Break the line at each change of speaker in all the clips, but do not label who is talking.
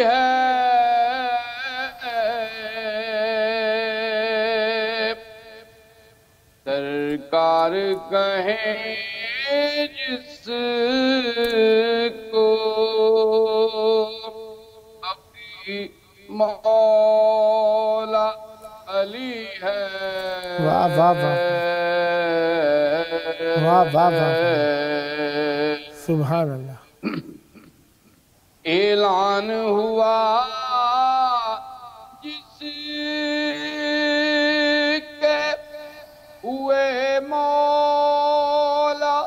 ہے سرکار کہیں جس کو ابھی مولا علی ہے
واہ واہ واہ واہ واہ واہ سبحان اللہ
اعلان ہوا جس کے ہوئے مولا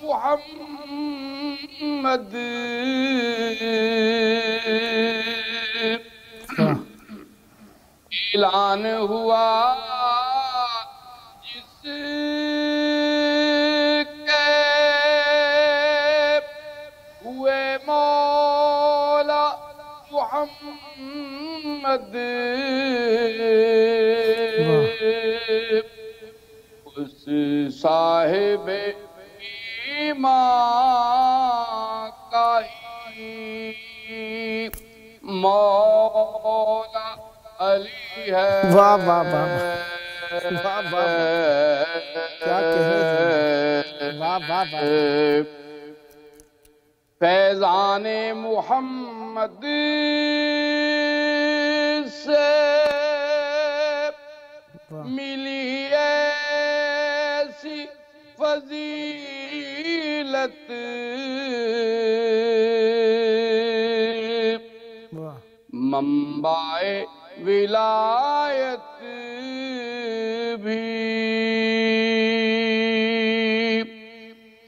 محمد اعلان ہوا جس کے ہوئے مولا محمد اس صاحب ایمان کا ہی مولا علی ہے
واہ واہ واہ واہ واہ کیا کہے واہ واہ واہ
فیضان محمد سے ملی ایسی فضیلت منبع ولایت بھی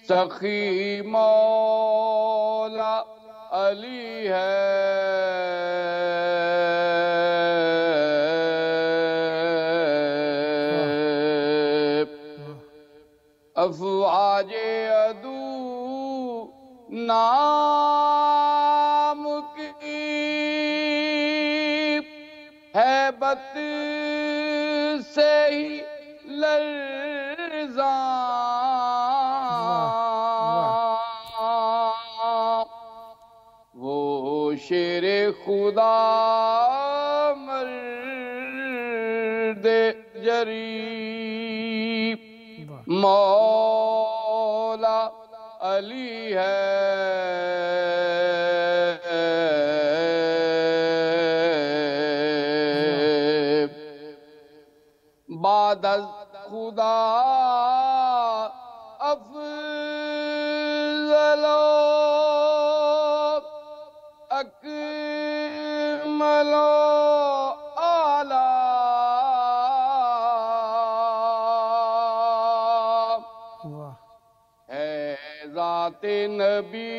سخی مولا علی ہے افواج عدو نام کی ہیبت سے ہی لرزاں وہ شیر خدا مرد جری مولا علی ہے بعد از خدا افضل و اکمل و اعلی ہے ذات نبی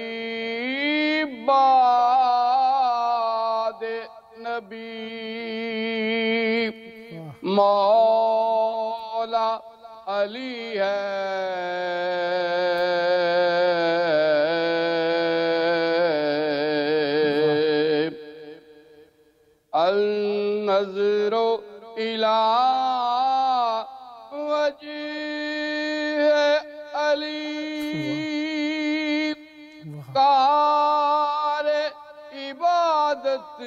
بعد نبی مولا علی ہے النظر الی وجہ علی کار عبادت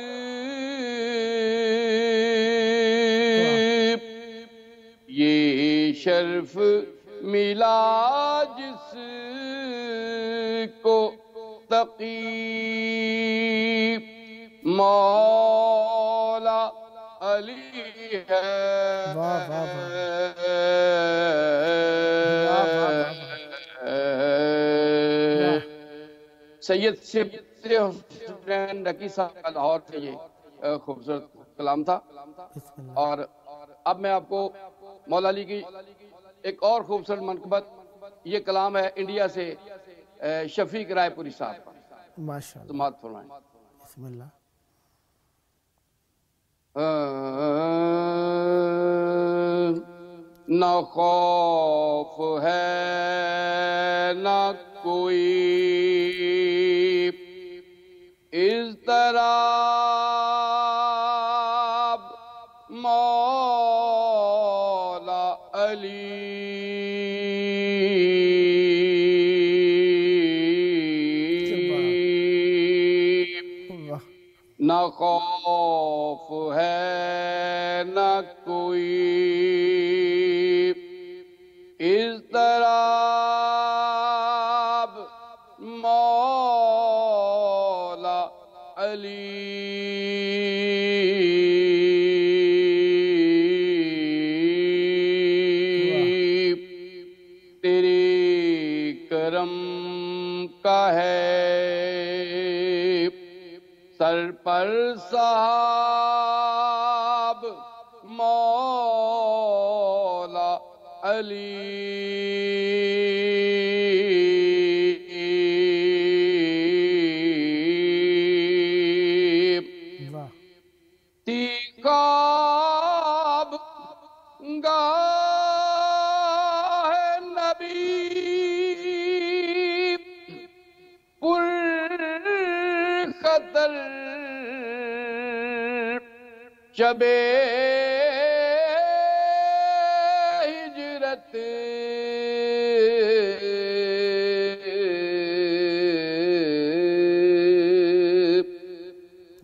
یہ شرف ملا جس کو تقی مولا علی ہے سید حسین نقی صاحب کا لاہور سے یہ خوبصورت کلام تھا اور اب میں آپ کو مولا علی کی ایک اور خوبصورت منقبت یہ کلام ہے انڈیا سے شفیق رائے پوری صاحب کا
ماشاءاللہ
سماعت فرمائیں
بسم اللہ
نہ خوف ہے نہ کوئی اضطراب مولا علی نہ خوف ہے نہ کوئی اضطراب مولا علی تیری کرم کا ہے سر پر صحاب مولا علی خواب گاہ نبی پر خطر شب ہجرت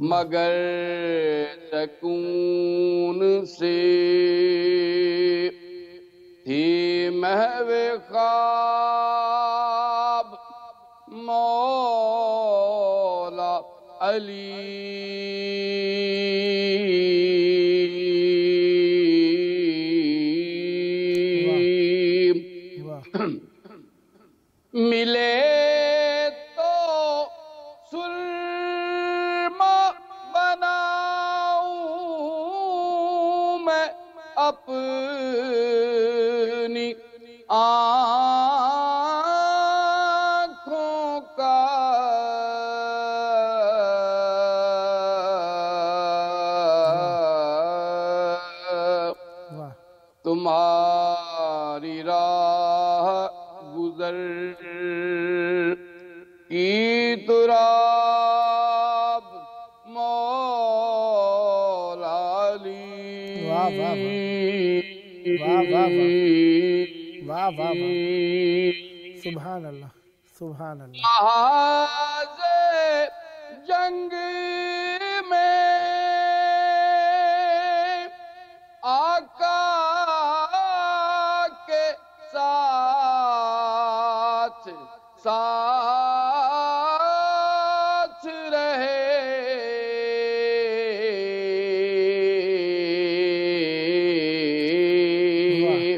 مگر سکون سے تھی محو خواب مولا علی ملے تو سرما بناؤں میں اپنی آنکھوں کا تمہاری راہ گزر کی تراب مولا علی
واہ واہ واہ واہ واہ واہ واہ سبحان اللہ سبحان اللہ
محاذ جنگ میں آقا کے ساتھ ساتھ رہے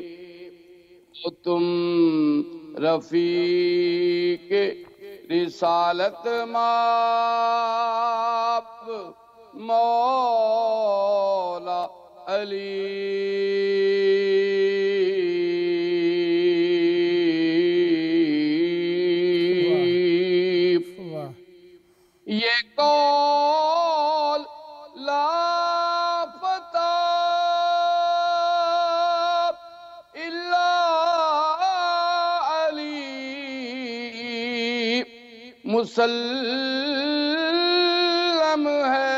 تو تم رفیق رسالت ماپ مولا علی یہ قول لافتہ الا علی مسلم ہے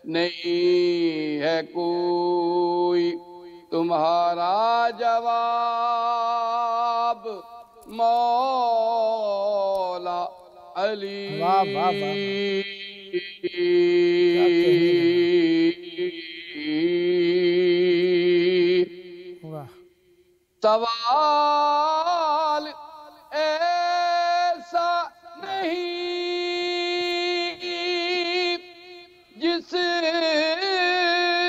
نہیں ہے کوئی تمہارا جواب مولا علی
واہ واہ واہ واہ
سوال ایسا نہیں جس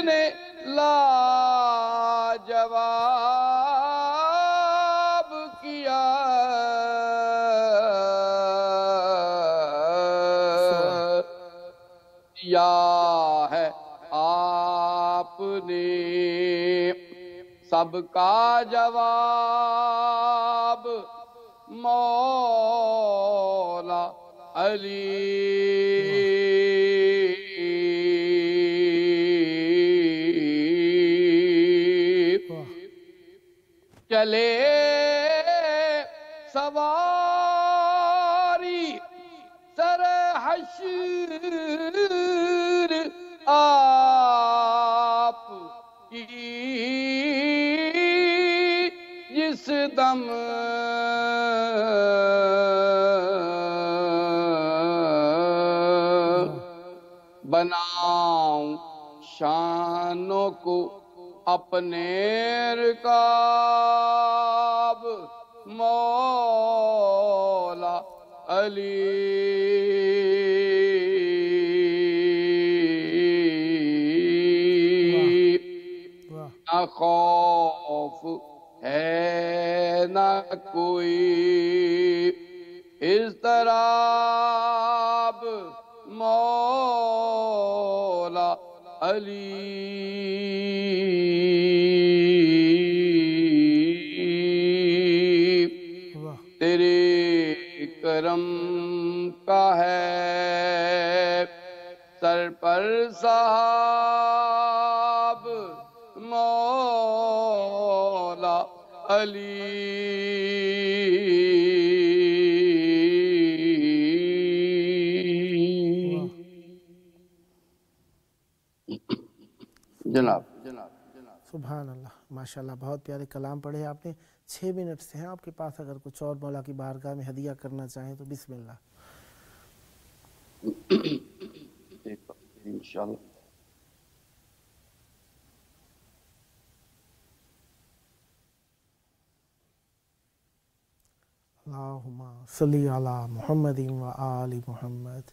نے لاجواب کیا یا ہے آپ نے سب کا جواب مولا علی چلے سواری سر حشر آپ کی جس دم کو اپنے رکاب مولا علی نہ خوف ہے نہ کوئی اضطراب مولا علی تیرے کرم کا ہے سر پر صحاب مولا علی جناب
سبحان اللہ، ماشاءاللہ، بہت پیارے کلام پڑھے آپ نے۔ 6 منٹ سے ہیں آپ کے پاس، اگر کچھ اور مولا کی بارگاہ میں ہدیہ کرنا چاہیں تو بسم اللہ۔
انشاءاللہ
اللہم صلی علی محمد و آل محمد۔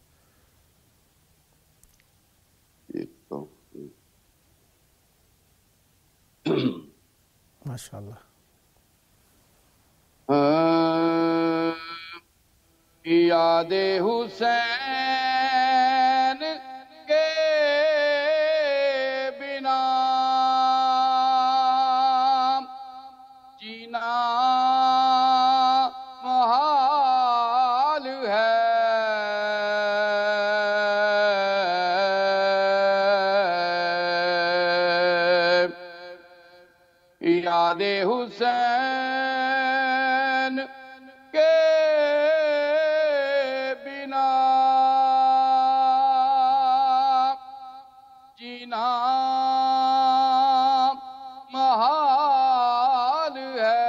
ماشاءاللہ۔
یاد حسین کے بنا جینا محال ہے، یاد حسین کے بنا جینا محال ہے،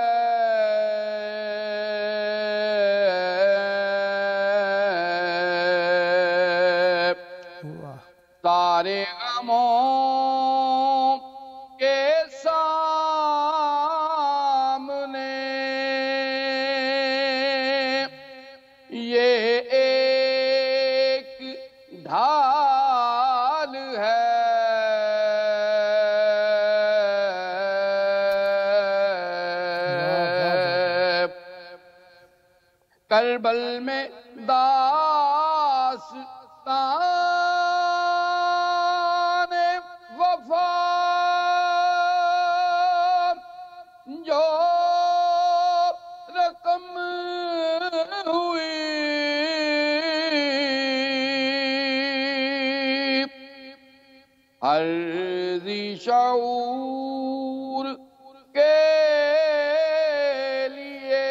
سارے غموں کے سامنے یہ ایک ڈھال ہے، کربل میں داستان وفا جو رقم ہوئی، ہر ذی شعور کے لیے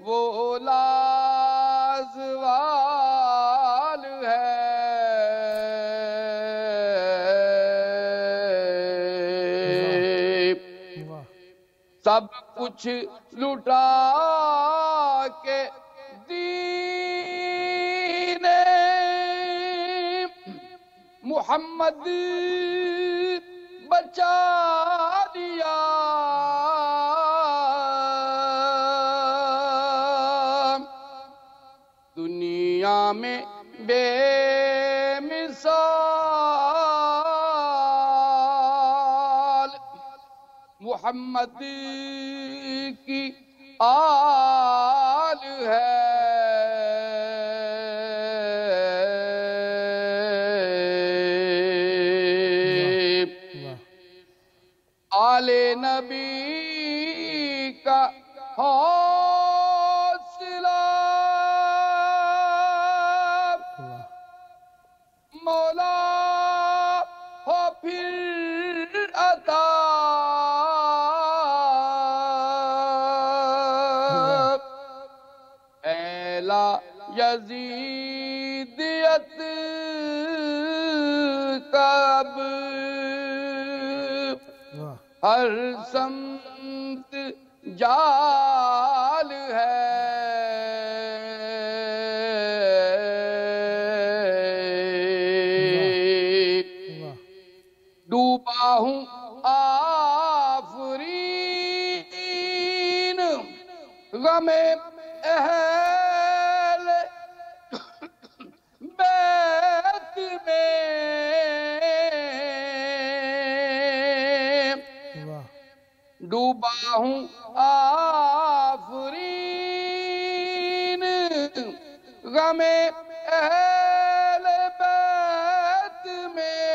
وہ لازوال ہے، سب کچھ لٹا کے دین محمد بچا دیا، دنیا میں بے مثال محمد کی آل ہے، آل نبی کا حوصلہ مولا ہو پھر عطا، اعلیٰ یزیدیت کب ہر سمت جال ہے، آفرین غم اہل بیت میں ڈوبا ہوں آفرین غم اہل بیت میں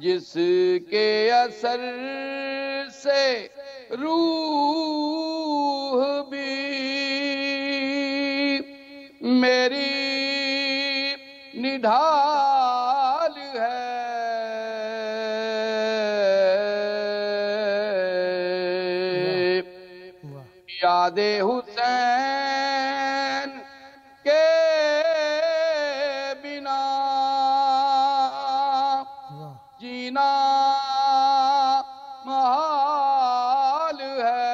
جس کے اثر سے روح بھی میری نڈھال ہے یاد حسین کے بنا جینا محال ہے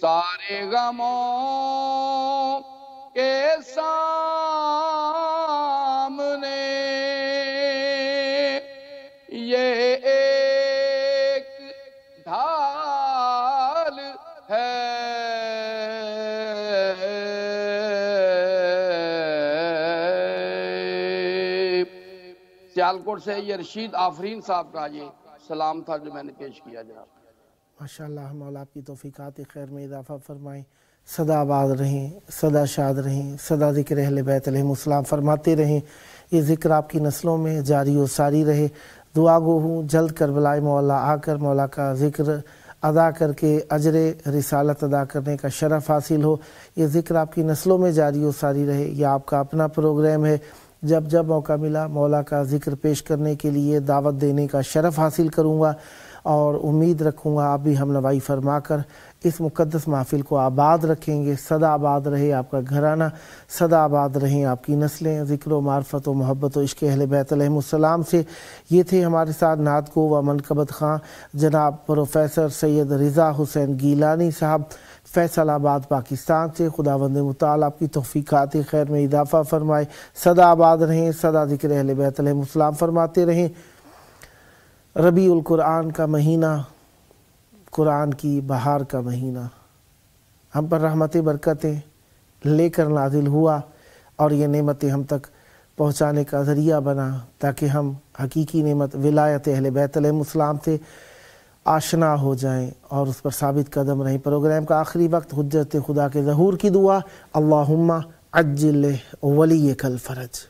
سارے غموں کے سامنے یہ ایک ڈھال ہے سیالکوٹ سے یہ رشید آفرین صاحب کا یہ سلام تھا جو میں نے پیش کیا جناب.
ماشاءاللہ مولا آپ کی توفیقات خیر میں اضافہ فرمائیں. سدا آباد رہیں, سدا شاد رہیں, سدا ذکر اہل بیت علیہم السلام فرماتے رہیں. یہ ذکر آپ کی نسلوں میں جاری و ساری رہے. دعا گو ہوں جلد کربلائے مولا آ کر مولا کا ذکر ادا کر کے اجر رسالت ادا کرنے کا شرف حاصل ہو. یہ ذکر آپ کی نسلوں میں جاری و ساری رہے. یہ آپ کا اپنا پروگرام ہے. جب جب موقع ملا مولا کا ذکر پیش کرنے کے لیے دعوت دینے کا شرف حاصل کروں گا اور امید رکھوں گا آپ بھی ہم نوائی فرما کر اس مقدس محفل کو آباد رکھیں گے. صدا آباد رہے آپ کا گھرانہ, صدا آباد رہیں آپ کی نسلیں ذکر و معرفت و محبت و عشق اہل بیت علیہم السلام سے. یہ تھے ہمارے ساتھ نعت گو و منقبت خاں جناب پروفیسر سید رضا حسین گیلانی صاحب فیصل آباد پاکستان سے. خداوند متعال آپ کی توفیقات خیر میں اضافہ فرمائے. صدا آباد رہیں, صدا ذکر اہل بیت علیہم السلام فرماتے رہیں. ربیع القرآن کا مہینہ, قرآن کی بہار کا مہینہ ہم پر رحمت برکتیں لے کر نازل ہوا اور یہ نعمتیں ہم تک پہنچانے کا ذریعہ بنا تاکہ ہم حقیقی نعمت ولایت اہل بیت علیہم السلام سے آشنا ہو جائیں اور اس پر ثابت قدم رہیں. پروگرام کا آخری وقت حجت خدا کے ظہور کی دعا. اللہم عجل ولیک الفرج.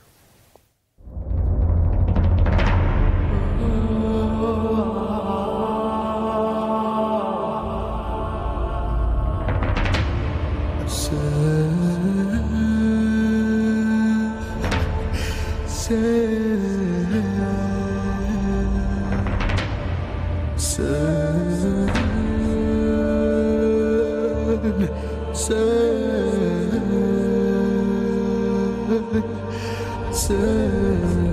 Say